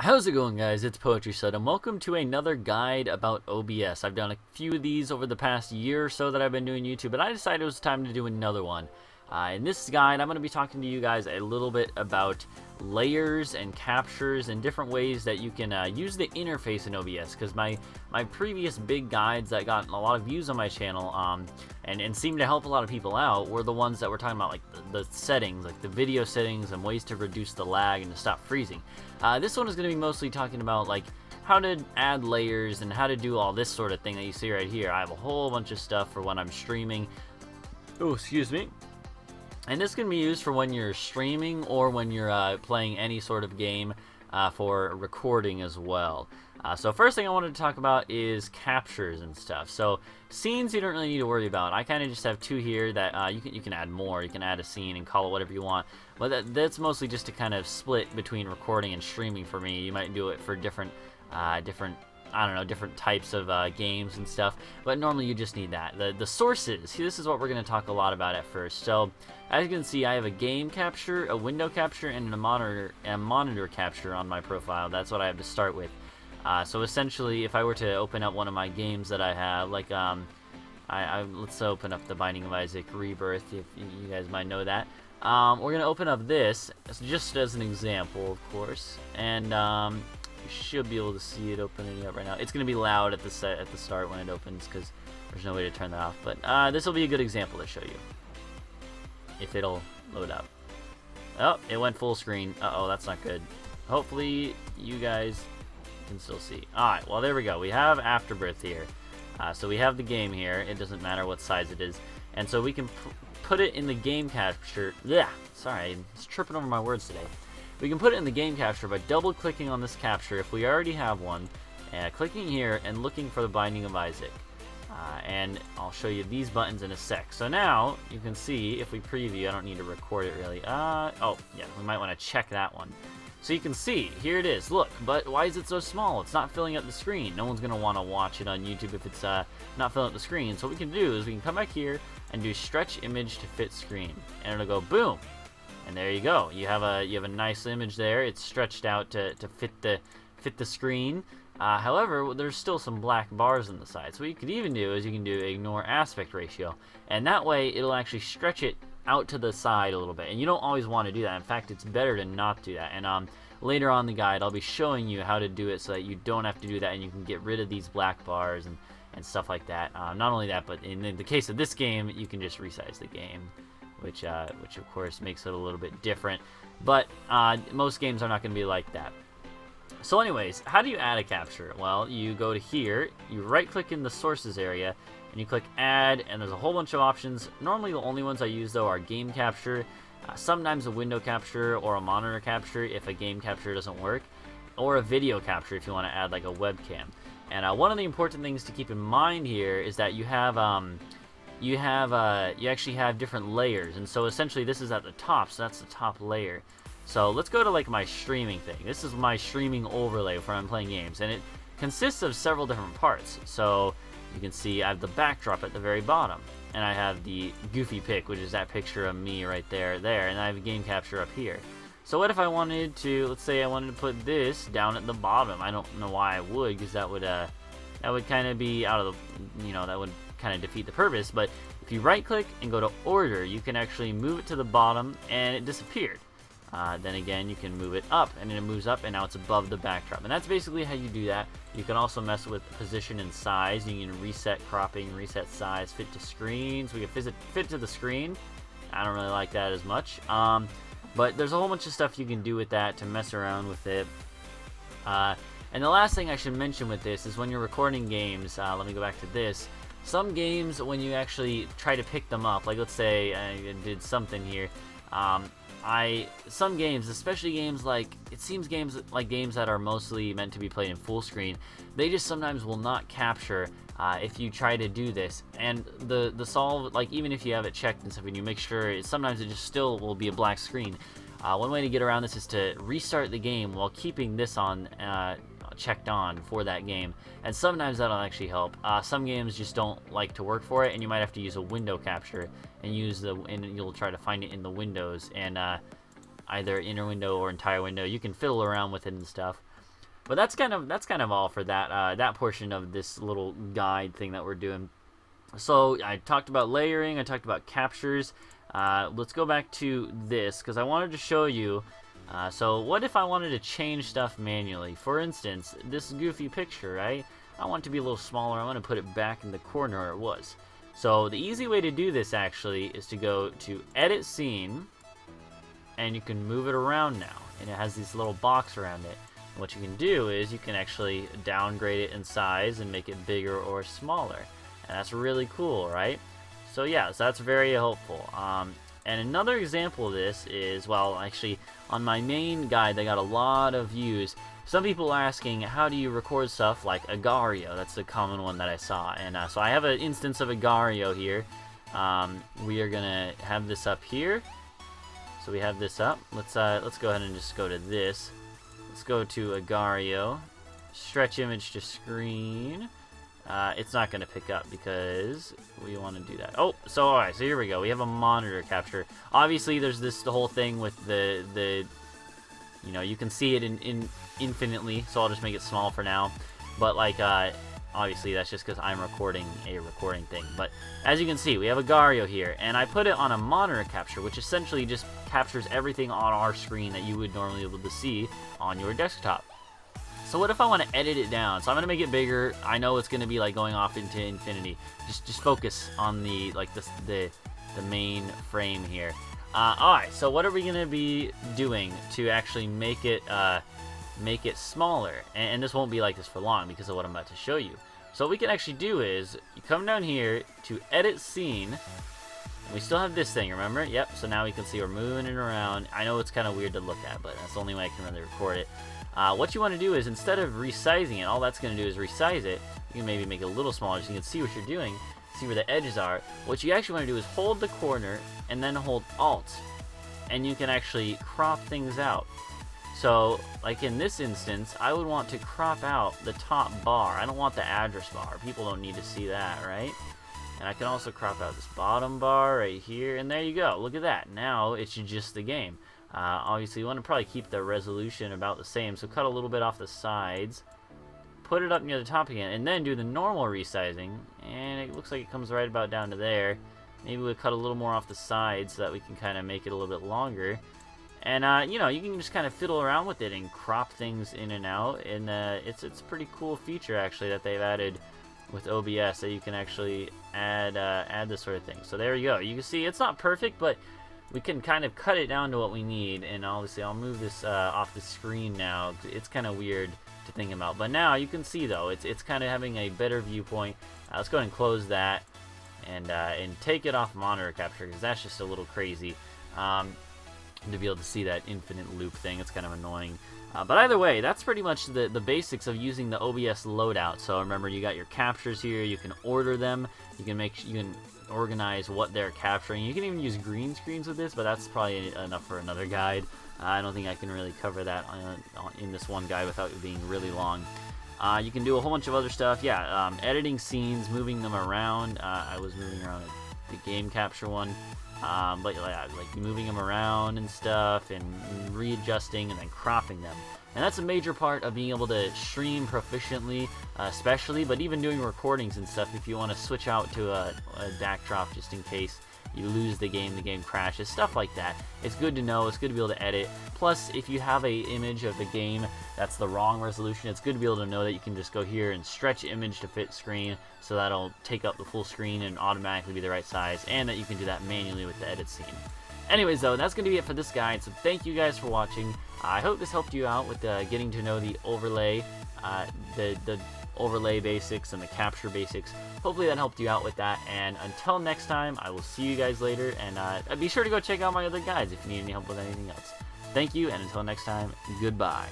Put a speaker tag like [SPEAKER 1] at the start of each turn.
[SPEAKER 1] How's it going, guys? It's Poetry Sud, and welcome to another guide about OBS. I've done a few of these over the past year or so that I've been doing YouTube, but I decided it was time to do another one. In this guide, I'm going to be talking to you guys a little bit about layers and captures and different ways that you can use the interface in OBS, because my previous big guides that got a lot of views on my channel and seemed to help a lot of people out were the ones that were talking about like the settings, like the video settings and ways to reduce the lag and to stop freezing. This one is going to be mostly talking about like how to add layers and how to do all this sort of thing that you see right here. I have a whole bunch of stuff for when I'm streaming. Oh, excuse me. And this can be used for when you're streaming or when you're playing any sort of game for recording as well. So first thing I wanted to talk about is captures and stuff. So scenes you don't really need to worry about. I kind of just have two here that you can add more. You can add a scene and call it whatever you want. But that's mostly just to kind of split between recording and streaming for me. You might do it for different I don't know, different types of games and stuff, but normally you just need that. The sources, see, this is what we're going to talk a lot about at first. So as you can see, I have a game capture, a window capture, and a monitor capture on my profile. That's what I have to start with. So essentially, if I were to open up one of my games that I have, like let's open up the Binding of Isaac Rebirth, if you guys might know that. We're going to open up this just as an example, of course, and you should be able to see it opening up right now. It's going to be loud at the start when it opens because there's no way to turn that off. But this will be a good example to show you if it'll load up. Oh, it went full screen. Uh-oh, that's not good. Hopefully you guys can still see. Alright, well there we go. We have Afterbirth here. So we have the game here. It doesn't matter what size it is. And so we can put it in the game capture. Yeah, sorry, I'm just tripping over my words today. We can put it in the game capture by double-clicking on this capture if we already have one, clicking here and looking for the Binding of Isaac. And I'll show you these buttons in a sec. So now you can see if we preview, I don't need to record it really. Oh, yeah, we might want to check that one. So you can see, here it is. Look, but why is it so small? It's not filling up the screen. No one's going to want to watch it on YouTube if it's not filling up the screen. So what we can do is we can come back here and do stretch image to fit screen. And it'll go boom. And there you go. You have a nice image there. It's stretched out to fit the screen. However, there's still some black bars on the side. So what you could even do is you can do ignore aspect ratio, and that way it'll actually stretch it out to the side a little bit. And you don't always want to do that. In fact, it's better to not do that. And later on in the guide, I'll be showing you how to do it so that you don't have to do that, and you can get rid of these black bars and stuff like that. Not only that, but in the case of this game, you can just resize the game. Which of course makes it a little bit different, but most games are not going to be like that. So anyways, how do you add a capture? Well, you go to here, you right click in the sources area, and you click add, and there's a whole bunch of options. Normally the only ones I use though are game capture, sometimes a window capture or a monitor capture if a game capture doesn't work, or a video capture if you want to add like a webcam. And one of the important things to keep in mind here is that you actually have different layers, and so essentially this is at the top, so that's the top layer. So let's go to like my streaming thing. This is my streaming overlay for when I'm playing games, and it consists of several different parts. So you can see I have the backdrop at the very bottom, and I have the goofy pic, which is that picture of me right there, and I have a game capture up here. So what if I wanted to, let's say I wanted to put this down at the bottom? I don't know why I would, because that would kind of be out of the, that would kind of defeat the purpose. But if you right click and go to order, you can actually move it to the bottom and it disappeared. Then again, you can move it up and it moves up, and now it's above the backdrop. And that's basically how you do that. You can also mess with position and size. You can reset cropping, reset size, fit to screen, so we can fit to the screen. I don't really like that as much, but there's a whole bunch of stuff you can do with that to mess around with it. And the last thing I should mention with this is when you're recording games, let me go back to this. Some games, when you actually try to pick them up, like let's say I did something here, some games, especially games like, it seems games that are mostly meant to be played in full screen, they just sometimes will not capture if you try to do this. And the solve, like even if you have it checked and stuff and you make sure, sometimes it just still will be a black screen. One way to get around this is to restart the game while keeping this on checked on for that game, and sometimes that'll actually help. Some games just don't like to work for it, and you might have to use a window capture and you'll try to find it in the windows, and either inner window or entire window. You can fiddle around with it and stuff. But that's kind of all for that that portion of this little guide thing that we're doing. So I talked about layering, I talked about captures. Let's go back to this because I wanted to show you. So what if I wanted to change stuff manually? For instance, this goofy picture, right? I want it to be a little smaller. I want to put it back in the corner where it was. So the easy way to do this actually is to go to Edit Scene, and you can move it around now. And it has this little box around it. And what you can do is you can actually downgrade it in size and make it bigger or smaller. And that's really cool, right? So yeah, so that's very helpful. And another example of this is, well, actually, on my main guide, they got a lot of views. Some people are asking, how do you record stuff like Agario? That's the common one that I saw. And so I have an instance of Agario here. We are gonna have this up here. So we have this up. Let's go ahead and just go to this. Let's go to Agario. Stretch image to screen. It's not going to pick up because we want to do that. Oh, so alright, so here we go. We have a monitor capture. Obviously, there's the whole thing with the you know, you can see it in infinitely, so I'll just make it small for now. But like, obviously that's just because I'm recording a recording thing. But as you can see, we have Agario here, and I put it on a monitor capture, which essentially just captures everything on our screen that you would normally be able to see on your desktop. So what if I want to edit it down? So I'm gonna make it bigger. I know it's gonna be like going off into infinity. Just focus on the main frame here. All right. So what are we gonna be doing to actually make it smaller? And this won't be like this for long because of what I'm about to show you. So what we can actually do is you come down here to Edit Scene. We still have this thing, remember? Yep. So now we can see we're moving it around. I know it's kind of weird to look at, but that's the only way I can really record it. What you want to do is, instead of resizing it, all that's going to do is resize it. You can maybe make it a little smaller so you can see what you're doing, see where the edges are. What you actually want to do is hold the corner and then hold Alt, and you can actually crop things out. So, like in this instance, I would want to crop out the top bar. I don't want the address bar. People don't need to see that, right? And I can also crop out this bottom bar right here, and there you go. Look at that. Now it's just the game. Obviously, you want to probably keep the resolution about the same, so cut a little bit off the sides, put it up near the top again, and then do the normal resizing, and it looks like it comes right about down to there. Maybe we'll cut a little more off the sides so that we can kind of make it a little bit longer. And, you know, you can just kind of fiddle around with it and crop things in and out, and it's a pretty cool feature, actually, that they've added with OBS, that you can actually add this sort of thing. So there you go. You can see it's not perfect, but we can kind of cut it down to what we need. And obviously I'll move this off the screen now. It's kind of weird to think about, but now you can see though it's kind of having a better viewpoint. Let's go ahead and close that and take it off monitor capture, because that's just a little crazy to be able to see that infinite loop thing. It's kind of annoying. But either way, that's pretty much the basics of using the OBS loadout. So remember, you got your captures here. You can order them. You can organize what they're capturing. You can even use green screens with this, but that's probably enough for another guide. I don't think I can really cover that in this one guide without it being really long. You can do a whole bunch of other stuff. Yeah, editing scenes, moving them around. I was moving around the game capture one. But like moving them around and stuff, and readjusting and then cropping them. And that's a major part of being able to stream proficiently, especially, but even doing recordings and stuff. If you want to switch out to a backdrop just in case you lose the game crashes, stuff like that. It's good to know. It's good to be able to edit. Plus, if you have a image of the game that's the wrong resolution, it's good to be able to know that you can just go here and stretch image to fit screen, so that'll take up the full screen and automatically be the right size, and that you can do that manually with the edit scene. Anyways, though, that's going to be it for this guide, so thank you guys for watching. I hope this helped you out with getting to know the overlay, the overlay basics and the capture basics. Hopefully that helped you out with that, and until next time, I will see you guys later, and be sure to go check out my other guides if you need any help with anything else. Thank you, and until next time, goodbye.